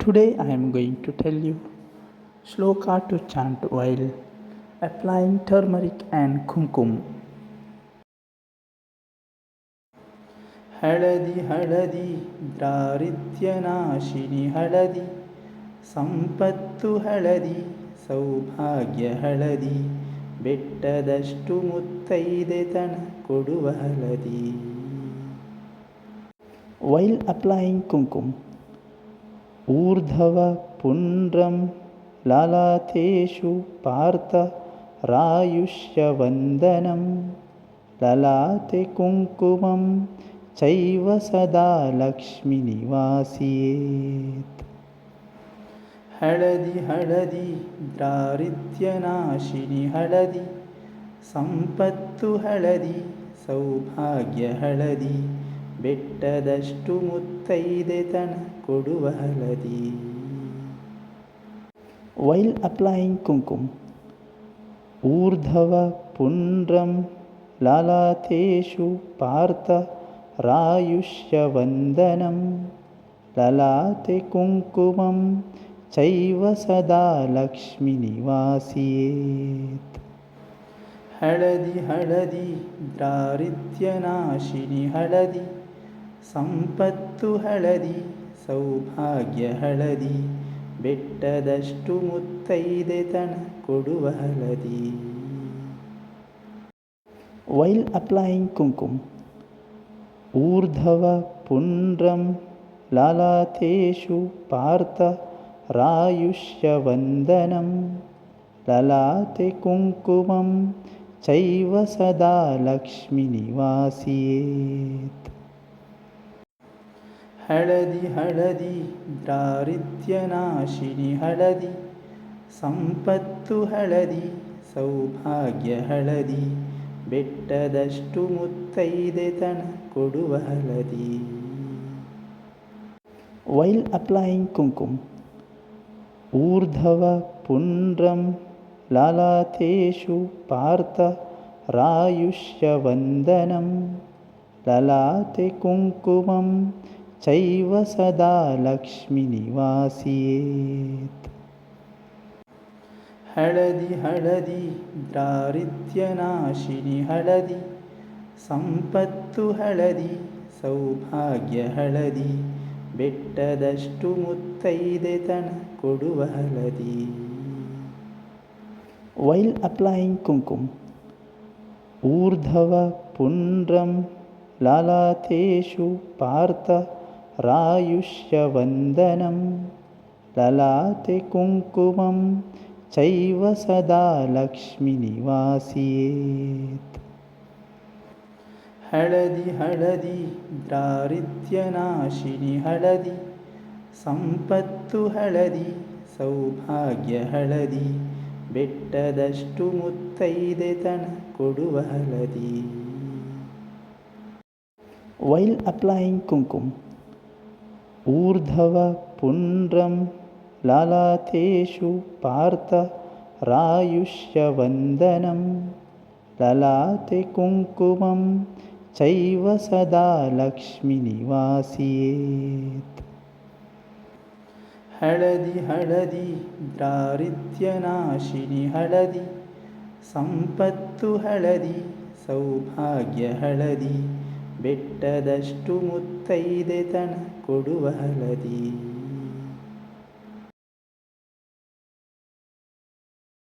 Today I am going to tell you shloka to chant while applying turmeric and kumkum. ಹಳದಿ ಹಳದಿ ದಾರಿದ್ರ್ಯನಾಶಿನಿ ಹಳದಿ, ಸಂಪತ್ತು ಹಳದಿ ಸೌಭಾಗ್ಯ ಹಳದಿ, ಬೆಟ್ಟದಷ್ಟು ಮುತ್ತೈದೆತನ ಕೊಡುವ ಹಳದಿ. While applying kumkum, ಊರ್ಧ್ವ ಪುಂಡ್ರಂ ಲಲಾಟೇಷು ಪಾರ್ಥ ರಾಯುಷ್ಯವಂದನಂ, ಲಲಾಟೆ ಕುಂಕುಮಂ ಚೈವ ಸದಾ ಲಕ್ಷ್ಮೀ ನಿವಾಸಿಯೇತ್. ಹಳದಿ ಹಳದಿ ದಾರಿದ್ರ್ಯನಾಶಿನಿ ಹಳದಿ, ಸಂಪತ್ತು ಹಳದಿ ಸೌಭಾಗ್ಯ ಹಳದಿ, ಬೆಟ್ಟದಷ್ಟು ಮುತ್ತೈದೆತನ ಕೊಡುವ ಹಳದಿ. While applying kumkum, ಊರ್ಧ್ವ ಪುಂಡ್ರಂ ಲಲಾಟೇಷು ಪಾರ್ಥ ರಾಯುಷ್ಯವಂದನಂ, ಲಲಾಟೆ ಕುಂಕುಮಂ ಚೈವ ಸದಾ ಲಕ್ಷ್ಮೀ ನಿವಾಸಿಯೇತ್. ಹಳದಿ ಹಳದಿ ದಾರಿದ್ರ್ಯನಾಶಿನಿ ಹಳದಿ, ಸಂಪತ್ತು ಹಳದಿ ಸೌಭಾಗ್ಯ ಹಳದಿ, ಬೆಟ್ಟದಷ್ಟು ಮುತ್ತೈದೆತನ ಕೊಡುವ ಹಳದಿ. While applying kumkum, ಊರ್ಧ್ವ ಪುಂಡ್ರಂ ಲಲಾಟೇಷು ಪಾರ್ಥ ರಾಯುಷ್ಯವಂದನಂ, ಲಲಾಟೆ ಕುಂಕುಮಂ ಚೈವ ಸದಾ ಲಕ್ಷ್ಮೀ ನಿವಾಸಿಯೇತ್. ಹಳದಿ ಹಳದಿ ದಾರಿದ್ರ್ಯನಾಶಿನಿ ಹಳದಿ, ಸಂಪತ್ತು ಹಳದಿ ಸೌಭಾಗ್ಯ ಹಳದಿ, ಬೆಟ್ಟದಷ್ಟು ಮುತ್ತೈದೆತನ ಕೊಡುವ ಹಳದಿ. While applying kumkum, ಊರ್ಧ್ವ ಪುಂಡ್ರಂ ಲಲಾಟೇಷು ಪಾರ್ಥ ರಾಯುಷ್ಯವಂದನಂ, ಲಲಾಟೆ ಕುಂಕುಮಂ ಚೈವ ಸದಾ ಲಕ್ಷ್ಮೀ ನಿವಾಸಿಯೇತ್. ಹಳದಿ ಹಳದಿ ದಾರಿದ್ರ್ಯನಾಶಿನಿ ಹಳದಿ, ಸಂಪತ್ತು ಹಳದಿ ಸೌಭಾಗ್ಯ ಹಳದಿ, ಬೆಟ್ಟದಷ್ಟು ಮುತ್ತೈದೆತನ ಕೊಡುವ ಹಳದಿ. While applying kumkum, ಊರ್ಧ್ವ ಪುಂಡ್ರಂ ಲಲಾಟೇಷು ಪಾರ್ಥ ರಾಯುಷ್ಯವಂದನಂ, ಲಲಾಟೆ ಕುಂಕುಮಂ ಚೈವ ಸದಾ ಲಕ್ಷ್ಮೀ ನಿವಾಸಿಯೇತ್. ಹಳದಿ ಹಳದಿ ದಾರಿದ್ರ್ಯನಾಶಿನಿ ಹಳದಿ, ಸಂಪತ್ತು ಹಳದಿ ಸೌಭಾಗ್ಯ ಹಳದಿ, ಬೆಟ್ಟದಷ್ಟು ಮುತ್ತೈದೆತನ ಕೊಡುವ ಹಳದಿ. While applying kumkum, ಊರ್ಧ್ವ ಪುಂಡ್ರಂ ಲಲಾಟೇಷು ಪಾರ್ಥ ರಾಯುಷ್ಯವಂದನಂ, ಲಲಾಟೆ ಕುಂಕುಮಂ ಚೈವ ಸದಾ ಲಕ್ಷ್ಮೀ ನಿವಾಸಿಯೇತ್. ಹಳದಿ ಹಳದಿ ದಾರಿದ್ರ್ಯನಾಶಿನಿ ಹಳದಿ, ಸಂಪತ್ತು ಹಳದಿ ಸೌಭಾಗ್ಯ ಹಳದಿ, ಬೆಟ್ಟದಷ್ಟು ಮುತ್ತೈದೆತನ ಕೊಡುವ ಹಳದಿ.